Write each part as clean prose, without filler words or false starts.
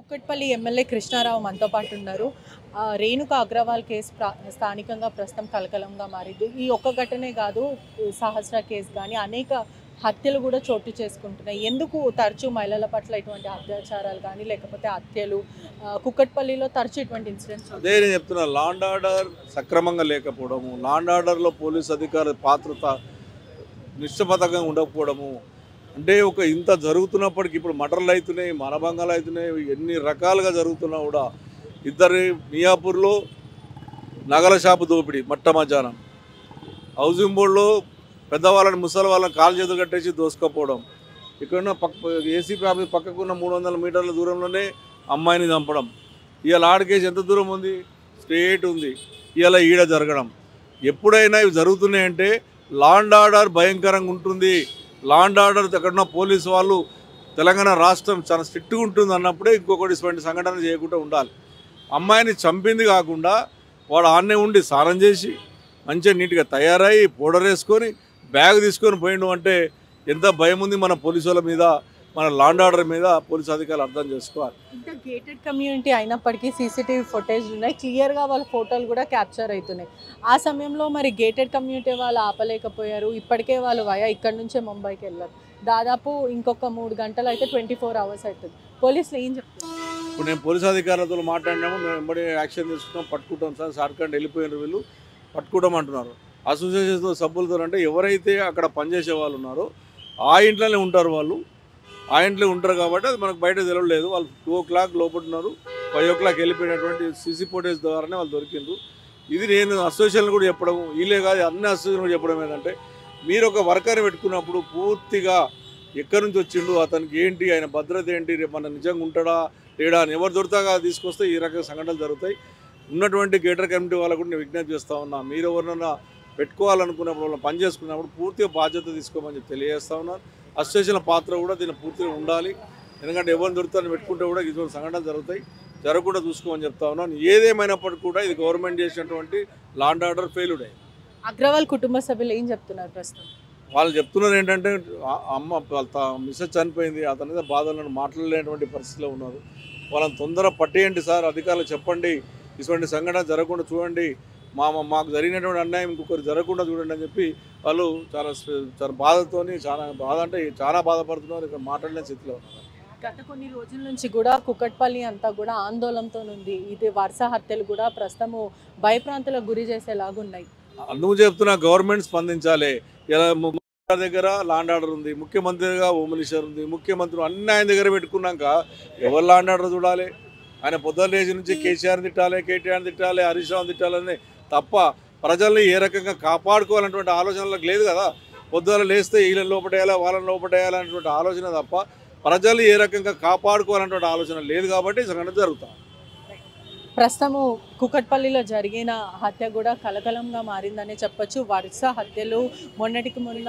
Kukatpally MLA Krishnarao మనతో పాటు ఉన్నారు. రేణుకా అగ్రవాల్ కేసు స్థానికంగా ప్రస్తుతం కలకలంగా మారింది. ఈ ఒక్క ఘటనే కాదు, సహస్ర కేసు కానీ అనేక హత్యలు కూడా చోటు చేసుకుంటున్నాయి. ఎందుకు తరచూ మహిళల పట్ల ఇటువంటి అత్యాచారాలు కానీ లేకపోతే హత్యలు కుక్కట్పల్లిలో తరచూ ఇటువంటి ఇన్సిడెంట్స్? అదే నేను చెప్తున్నా, లా అండ్ ఆర్డర్ సక్రమంగా లేకపోవడము, లా అండ్ ఆర్డర్లో పోలీస్ అధికారుల పాత్రత నిష్పక్షపాతంగా ఉండకపోవడము, అంటే ఒక ఇంత జరుగుతున్నప్పటికీ ఇప్పుడు మర్డర్లు అవుతున్నాయి, మానభంగాలు అవుతున్నాయి, ఎన్ని రకాలుగా జరుగుతున్నా కూడా ఇద్దరు మియాపూర్లో నగల షాపు దోపిడీ మట్ట మధ్యాహ్నం, హౌసింగ్ బోర్డులో పెద్దవాళ్ళని ముసలి వాళ్ళని కాలు చేతులు కట్టేసి దోసుకపోవడం, ఇక్కడున్న ఏసీపీ ఆఫీస్ పక్కకున్న 300 మీటర్ల దూరంలోనే అమ్మాయిని చంపడం. ఇవాళ ఆడకేసి ఎంత దూరం ఉంది, స్ట్రేట్ ఉంది. ఇవాళ ఈడ జరగడం, ఎప్పుడైనా ఇవి జరుగుతున్నాయంటే లా అండ్ ఆర్డర్ భయంకరంగా ఉంటుంది. లా అండ్ ఆర్డర్ ఎక్కడున్న పోలీసు వాళ్ళు తెలంగాణ రాష్ట్రం చాలా స్ట్రిక్ట్గా ఉంటుంది అన్నప్పుడే ఇంకొకటి ఇటువంటి సంఘటన చేయకుండా ఉండాలి. అమ్మాయిని చంపింది కాకుండా వాడు ఆన్నే ఉండి స్నానం చేసి మంచిగా నీట్గా తయారై పౌడర్ వేసుకొని బ్యాగ్ తీసుకొని పోయిండు అంటే ఎంత భయం ఉంది మన పోలీసు వాళ్ళ మీద, మన లా అండ్ ఆర్డర్ మీద పోలీసు అధికారులు అర్థం చేసుకోవాలి. ఇంత గేటెడ్ కమ్యూనిటీ అయినప్పటికీ సీసీటీవీ ఫుటేజ్ ఉన్నాయి, క్లియర్గా వాళ్ళ ఫోటోలు కూడా క్యాప్చర్ అవుతున్నాయి. ఆ సమయంలో మరి గేటెడ్ కమ్యూనిటీ వాళ్ళు ఆపలేకపోయారు. ఇప్పటికే వాళ్ళు ఇక్కడ నుంచే ముంబైకి వెళ్ళారు. దాదాపు ఇంకొక 3 గంటలు అయితే 24 అవర్స్ అవుతుంది. పోలీసులు ఏం చెప్తారు? ఇప్పుడు నేను పోలీసు అధికారులతో మాట్లాడినాము, మేము వెంబడి యాక్షన్ తీసుకుంటాం, పట్టుకుంటాం సార్, జార్ఖండ్ వెళ్ళిపోయినారు వీళ్ళు, పట్టుకుంటాం అంటున్నారు. అసోసియేషన్తో సభ్యులతో అంటే ఎవరైతే అక్కడ పనిచేసే వాళ్ళు ఉన్నారో ఆ ఇంట్లోనే ఉంటారు, వాళ్ళు ఆ ఇంట్లో ఉంటారు కాబట్టి అది మనకు బయట తెలియలేదు. వాళ్ళు 2 o'clock లోపడున్నారు, 5 o'clock వెళ్ళిపోయినటువంటి సీసీ ఫుటేజ్ ద్వారానే వాళ్ళు దొరికిండ్రు. ఇది నేను అసోసియేషన్ కూడా చెప్పడం, వీళ్ళే కాదు అన్ని అసోసియేషన్ కూడా చెప్పడం ఏంటంటే, మీరు ఒక వర్కర్ని పెట్టుకున్నప్పుడు పూర్తిగా ఎక్కడి నుంచి వచ్చిండు, అతనికి ఏంటి, ఆయన భద్రత ఏంటి, రేపు మన నిజంగా ఉంటాడా లేడా అని ఎవరు దొరుకుతాగా తీసుకొస్తే ఈ రకమైన సంఘటనలు జరుగుతాయి. ఉన్నటువంటి గేటర్ కమిటీ వాళ్ళకు కూడా నేను విజ్ఞప్తి చేస్తూ ఉన్నా, మీరు ఎవరినైనా పెట్టుకోవాలనుకున్నప్పుడు వాళ్ళని పని చేసుకున్నప్పుడు పూర్తిగా బాధ్యత తీసుకోమని చెప్పి తెలియజేస్తూ ఉన్నాను. అసోసియేషన్ పాత్ర కూడా దీన్ని పూర్తిగా ఉండాలి. ఎందుకంటే ఎవరిని దొరుకుతారని పెట్టుకుంటే కూడా ఇటువంటి సంఘటనలు జరుగుతాయి, జరగకుండా చూసుకోమని చెప్తా ఉన్నాను. ఏదేమైనప్పటికీ కూడా ఇది గవర్నమెంట్ చేసినటువంటి లా అండ్ ఆర్డర్ ఫెయిల్డ్ అయ్యింది. అగ్రవాల్ కుటుంబ సభ్యులు ఏం చెప్తున్నారు ప్రస్తుతం? వాళ్ళు చెప్తున్నారు ఏంటంటే, అమ్మ మిస్సెస్ చనిపోయింది, అతని మీద బాధలను మాట్లాడలేనటువంటి పరిస్థితిలో ఉన్నారు. వాళ్ళని తొందర పట్టేయండి సార్, అధికారులు చెప్పండి, ఇటువంటి సంఘటన జరగకుండా చూడండి, మాకు జరిగినటువంటి అన్యాయం ఇంకొకరు జరగకుండా చూడండి అని చెప్పి వాళ్ళు చాలా బాధతోని, చాలా బాధపడుతున్నారు. ఇక్కడ మాట్లాడలేని స్థితిలో ఉన్నారు. గత కొన్ని రోజుల నుంచి కూడా కుక్కట్పల్లి అంతా కూడా ఆందోళనతో ఉంది. ఇది వరుస హత్యలు కూడా ప్రస్తుతము భయప్రాంతులకు గురి చేసేలాగున్నాయి. అందుకు చెప్తున్నా, గవర్నమెంట్ స్పందించాలి. ఇలా ముఖ్యమంత్రి దగ్గర లా అండ్ ఆర్డర్ ఉంది, ముఖ్యమంత్రిగా హోమ్ మినిస్టర్ ఉంది, ముఖ్యమంత్రి అన్నీ ఆయన దగ్గర పెట్టుకున్నాక ఎవరు లా అండ్ ఆర్డర్ చూడాలి? ఆయన పొద్దున్న లేచి నుంచి కేసీఆర్ తిట్టాలి, కేటీఆర్ తిట్టాలి, హరీష్ రావు తిట్టాలని తప్ప ప్రజల్ని ఏ రకంగా కాపాడుకోవాలన్నటువంటి ఆలోచనలకు లేదు కదా. పొద్దున్న లేస్తే వీళ్ళని లోపటేయాలి, వాళ్ళని లోపటేయాలి అనేటువంటి ఆలోచన తప్ప ప్రజలు ఏ రకంగా కాపాడుకోవాలన్నటువంటి ఆలోచన లేదు కాబట్టి సంఘటన జరుగుతాం. ప్రస్తుతము కుక్కట్పల్లిలో జరిగిన హత్య కూడా కలకలంగా మారిందనే చెప్పొచ్చు. వరుస హత్యలు, మొన్నటికి మొన్న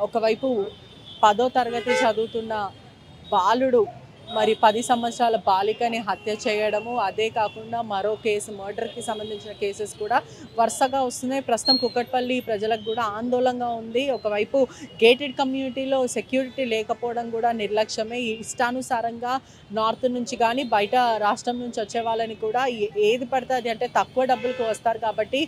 ఒకవైపు 10వ తరగతి చదువుతున్న బాలుడు మరి 10 సంవత్సరాల బాలికని హత్య చేయడము, అదే కాకుండా మరో కేసు మర్డర్కి సంబంధించిన కేసెస్ కూడా వరుసగా వస్తున్నాయి. ప్రస్తుతం కుక్కట్పల్లి ప్రజలకు కూడా ఆందోళనగా ఉంది. ఒకవైపు గేటెడ్ కమ్యూనిటీలో సెక్యూరిటీ లేకపోవడం కూడా నిర్లక్ష్యమే. ఇష్టానుసారంగా నార్త్ నుంచి కానీ బయట రాష్ట్రం నుంచి వచ్చే వాళ్ళని కూడా ఏది పడుతుంది అంటే తక్కువ డబ్బులకు వస్తారు కాబట్టి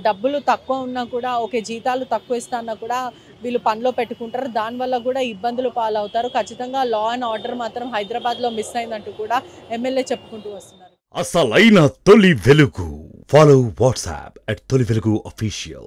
డబ్బులు తక్కువ ఉన్నా కూడా ఓకే, జీతాలు తక్కువ ఇస్తాన్నా కూడా వీళ్ళు పనిలో పెట్టుకుంటారు. దానివల్ల కూడా ఇబ్బందులు పాలవుతారు. ఖచ్చితంగా లా అండ్ ఆర్డర్ మాత్రం హైదరాబాద్లో మిస్ అయిందంటూ కూడా ఎమ్మెల్యే చెప్పుకుంటూ వస్తున్నారు. అసలైన తొలి వెలుగు. ఫాలో వాట్సాప్ @తొలి వెలుగు official.